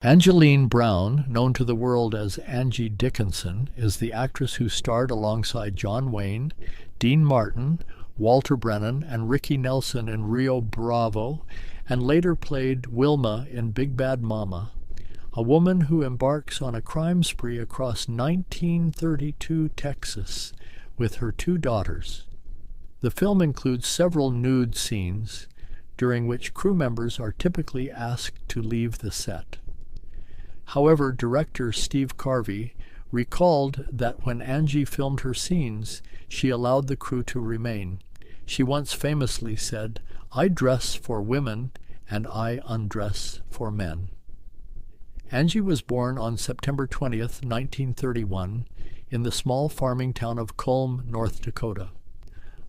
Angeline Brown, known to the world as Angie Dickinson, is the actress who starred alongside John Wayne, Dean Martin, Walter Brennan, and Ricky Nelson in Rio Bravo, and later played Wilma in Big Bad Mama, a woman who embarks on a crime spree across 1932 Texas with her two daughters. The film includes several nude scenes, during which crew members are typically asked to leave the set. However, director Steve Carvey recalled that when Angie filmed her scenes, she allowed the crew to remain. She once famously said, "I dress for women and I undress for men." Angie was born on September 20th, 1931, in the small farming town of Culm, North Dakota.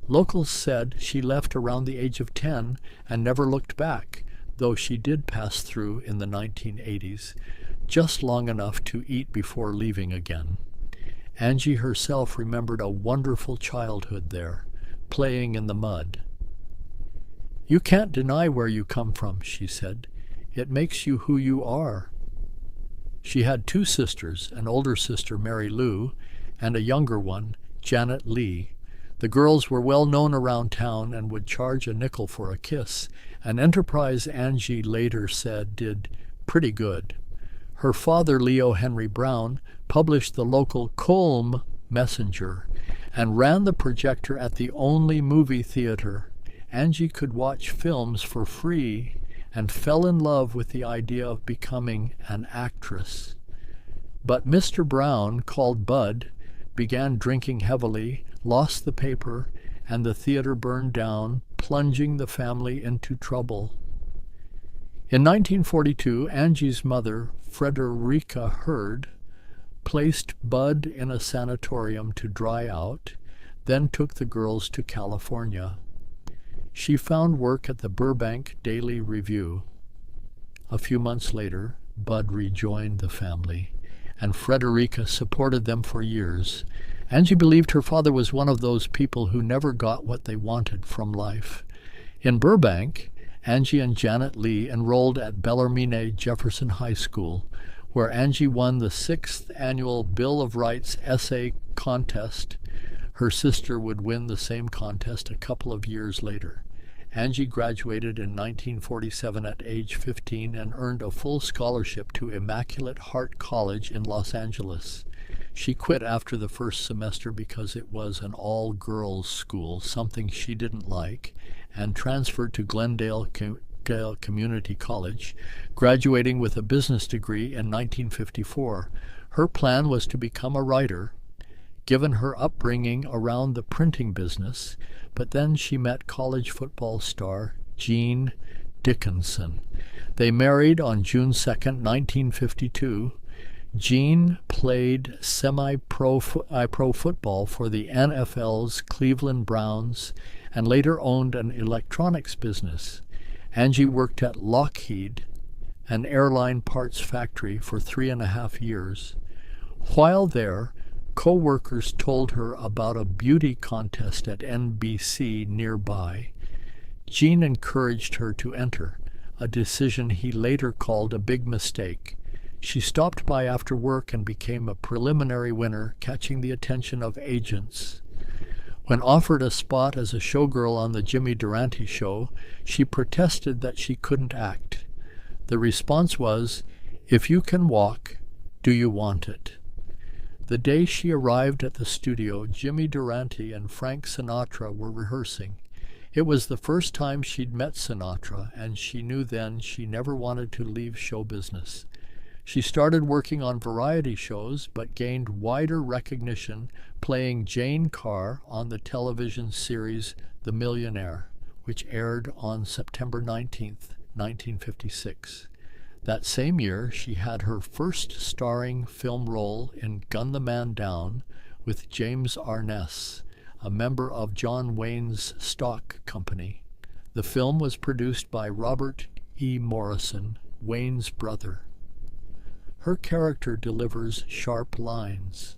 Locals said she left around the age of 10 and never looked back, though she did pass through in the 1980s, just long enough to eat before leaving again. Angie herself remembered a wonderful childhood there, playing in the mud. "You can't deny where you come from," she said. "It makes you who you are." She had two sisters, an older sister, Mary Lou, and a younger one, Janet Lee. The girls were well known around town and would charge a nickel for a kiss, an enterprise Angie later said did pretty good. Her father, Leo Henry Brown, published the local Culm Messenger and ran the projector at the only movie theater. Angie could watch films for free and fell in love with the idea of becoming an actress. But Mr. Brown, called Bud, began drinking heavily, lost the paper, and the theater burned down, plunging the family into trouble. In 1942, Angie's mother, Frederica Hurd, placed Bud in a sanatorium to dry out, then took the girls to California. She found work at the Burbank Daily Review. A few months later, Bud rejoined the family, and Frederica supported them for years. Angie believed her father was one of those people who never got what they wanted from life. In Burbank, Angie and Janet Lee enrolled at Bellarmine Jefferson High School, where Angie won the 6th annual Bill of Rights essay contest. Her sister would win the same contest a couple of years later. Angie graduated in 1947 at age 15 and earned a full scholarship to Immaculate Heart College in Los Angeles. She quit after the first semester because it was an all-girls school, something she didn't like, and transferred to Glendale Community College, graduating with a business degree in 1954. Her plan was to become a writer, given her upbringing around the printing business, but then she met college football star Angie Dickinson. They married on June 2, 1952. Jean played semi-pro football for the NFL's Cleveland Browns and later owned an electronics business. Angie worked at Lockheed, an airline parts factory, for 3.5 years. While there, co-workers told her about a beauty contest at NBC nearby. Jean encouraged her to enter, a decision he later called a big mistake. She stopped by after work and became a preliminary winner, catching the attention of agents. When offered a spot as a showgirl on the Jimmy Durante show, she protested that she couldn't act. The response was, "If you can walk, do you want it?" The day she arrived at the studio, Jimmy Durante and Frank Sinatra were rehearsing. It was the first time she'd met Sinatra, and she knew then she never wanted to leave show business. She started working on variety shows, but gained wider recognition playing Jane Carr on the television series The Millionaire, which aired on September 19th, 1956. That same year, she had her first starring film role in Gun the Man Down with James Arness, a member of John Wayne's stock company. The film was produced by Robert E. Morrison, Wayne's brother. Her character delivers sharp lines.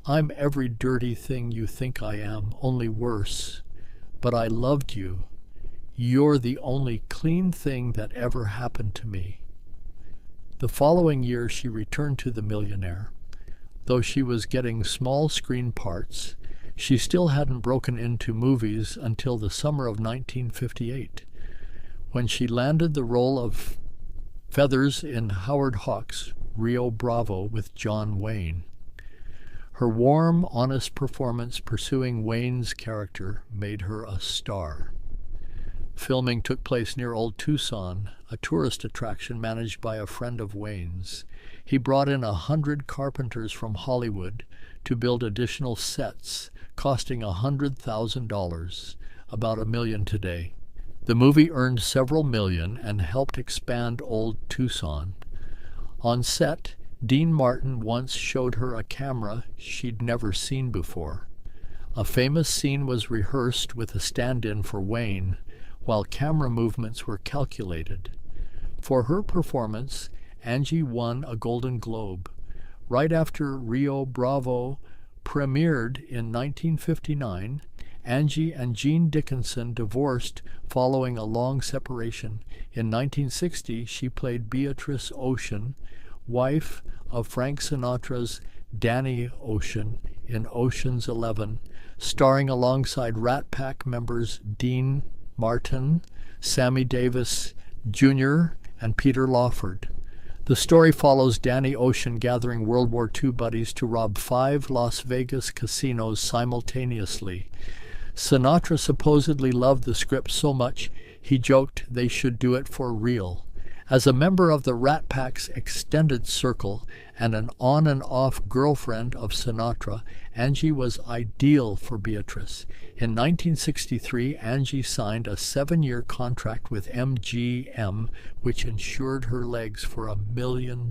"I'm every dirty thing you think I am, only worse. But I loved you. You're the only clean thing that ever happened to me." The following year she returned to The Millionaire. Though she was getting small screen parts, she still hadn't broken into movies until the summer of 1958, when she landed the role of Feathers in Howard Hawks' Rio Bravo with John Wayne. Her warm, honest performance pursuing Wayne's character made her a star. Filming took place near Old Tucson, a tourist attraction managed by a friend of Wayne's. He brought in 100 carpenters from Hollywood to build additional sets, costing $100,000, about $1 million today. The movie earned several million and helped expand Old Tucson. On set, Dean Martin once showed her a camera she'd never seen before. A famous scene was rehearsed with a stand-in for Wayne, while camera movements were calculated. For her performance, Angie won a Golden Globe. Right after Rio Bravo premiered in 1959, Angie and Gene Dickinson divorced following a long separation. In 1960, she played Beatrice Ocean, wife of Frank Sinatra's Danny Ocean in Ocean's 11, starring alongside Rat Pack members Dean Martin, Sammy Davis Jr., and Peter Lawford. The story follows Danny Ocean gathering World War II buddies to rob 5 Las Vegas casinos simultaneously. Sinatra supposedly loved the script so much he joked they should do it for real. As a member of the Rat Pack's extended circle and an on and off girlfriend of Sinatra, Angie was ideal for Beatrice. In 1963, Angie signed a 7-year contract with MGM, which insured her legs for $1 million.